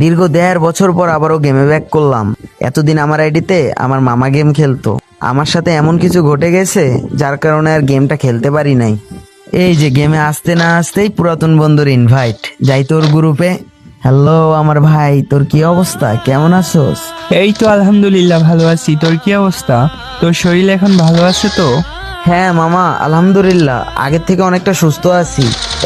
দীর্ঘ 1.5 বছর পর আবারও গেমে ব্যাক করলাম। এতদিন আমার আইডিতে আমার মামা গেম খেলতো। আমার সাথে এমন কিছু ঘটে গেছে যার কারণে আর গেমটা খেলতে পারি নাই। এই যে গেমে আসতে না আসতেই পুরাতন বন্ধুর ইনভাইট, যাই তোর গ্রুপে। হ্যালো আমার ভাই, তোর কি অবস্থা, কেমন আছোস? এই তো আলহামদুলিল্লাহ ভালো আছি। তোর কি অবস্থা? তোর শরীর এখন ভালো আছে তো? হ্যাঁ মামা, আলহামদুলিল্লাহ আগের থেকে অনেকটা সুস্থ আছি।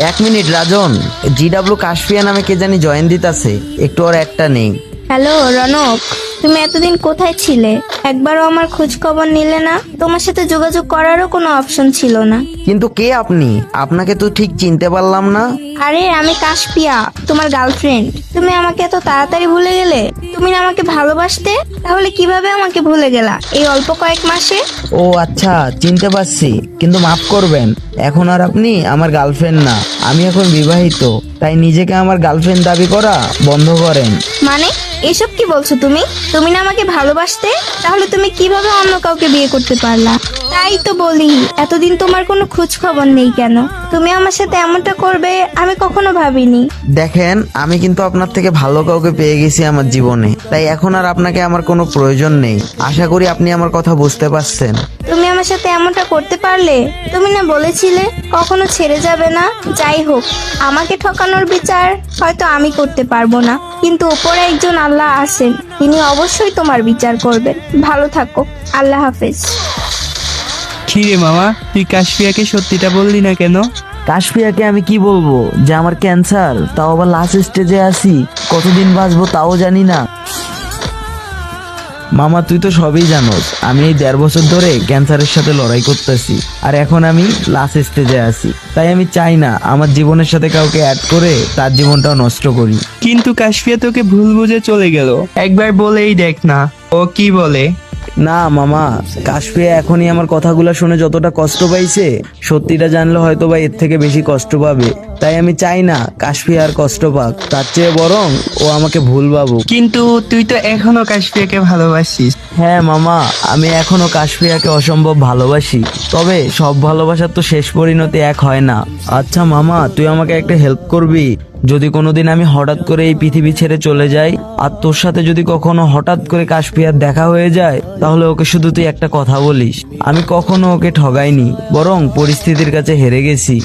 1 মিনিট রাজন, জিডাব্লিউ কাশফিয়া নামে কে জানি জয়েন দিতাছে, একটু ওর একটা নেই। হ্যালো রনক, তুমি এতদিন কোথায় ছিলে? একবারও আমার খোঁজ খবর নিলে না। তোমার সাথে যোগাযোগ করারও কোনো অপশন ছিল না। কিন্তু কে আপনি? আপনাকে তো ঠিক চিনতে পারলাম না। আরে আমি কাশপিয়া, তোমার গার্লফ্রেন্ড। তুমি আমাকে এত তাড়াতাড়ি ভুলে গেলে? তুমি না আমাকে ভালোবাসতে, তাহলে কিভাবে আমাকে ভুলে গেলা এই অল্প কয়েক মাসে? ও আচ্ছা, চিনতে পারছি, কিন্তু মাফ করবেন, এখন আর আপনি আমার গার্লফ্রেন্ড না। আমি এখন বিবাহিত, তাই নিজেকে আমার গার্লফ্রেন্ড দাবি করা বন্ধ করেন। মানে এসব কি বলছো তুমি? তুমি না আমাকে ভালোবাসতে, তাহলে তুমি কিভাবে অন্য কাউকে বিয়ে করতে পারলা? তাই তো বলি, এতদিন তোমার কোনো খোঁজ খবর নেই কেন? তুমি আমার সাথে এমনটা করবে আমি কখনো ভাবিনি। দেখেন, আমি কিন্তু আপনার থেকে ভালো কাউকে পেয়ে গেছি আমার জীবনে, তাই এখন আর আপনাকে আমার কোনো প্রয়োজন নেই। আশা করি আপনি আমার কথা বুঝতে পারছেন। তুমি আমার সাথে এমনটা করতে পারলে? তুমি না বলেছিলে কখনো ছেড়ে যাবে না? যাই হোক, আমাকে ঠকানোর বিচার হয়তো আমি করতে পারবো না, কিন্তু উপরে একজন আল্লাহ আছেন, তিনি অবশ্যই তোমার বিচার করবেন। ভালো থাকো, আল্লাহ হাফেজ। কি রে মামা, তুই কাশফিয়াকে সত্যিটা বললি না কেন? কাশফিয়াকে আমি কি বলবো যে আমার ক্যান্সার, তাও আবার লাস্ট স্টেজে আছি, কতদিন বাঁচবো তাও জানি না। মামা তুই তো সবই জানোস, আমি এই 1.5 বছর ধরে ক্যান্সারের সাথে লড়াই করতেছি, আর এখন আমি লাস্ট স্টেজে আছি। তাই আমি চাই না আমার জীবনের সাথে কাউকে অ্যাড করে তার জীবনটাও নষ্ট করি। কিন্তু কাশফিয়া তোকে ভুল বুঝে চলে গেল, একবার বলেই দেখ না ও কি বলে। না মামা, কাশফিয়া এখনই আমার কথাগুলো শুনে যতটা কষ্ট পাইছে, সত্যিটা জানলে হয়তো বা এর থেকে বেশি কষ্ট পাবে। তাই আমি চাই না কাশফিয়া আর কষ্ট পাক, তার চেয়ে বরং ও আমাকে ভুল ভাবুক। কিন্তু তুই তো এখনো কাশফিয়াকে ভালোবাসিস। হ্যাঁ মামা, আমি এখনো কাশফিয়াকে অসম্ভব ভালোবাসি, তবে সব ভালোবাসার তো শেষ পরিণতি এক হয় না। আচ্ছা মামা, তুই আমাকে একটা হেল্প করবি? যদি কোনোদিন আমি হঠাৎ করে এই পৃথিবী ছেড়ে চলে যাই, আর তোর সাথে যদি কখনো হঠাৎ করে কাশফিয়ার দেখা হয়ে যায়, তাহলে ওকে শুধু তুই একটা কথা বলিস, আমি কখনো ওকে ঠগাইনি, বরং পরিস্থিতির কাছে হেরে গেছি।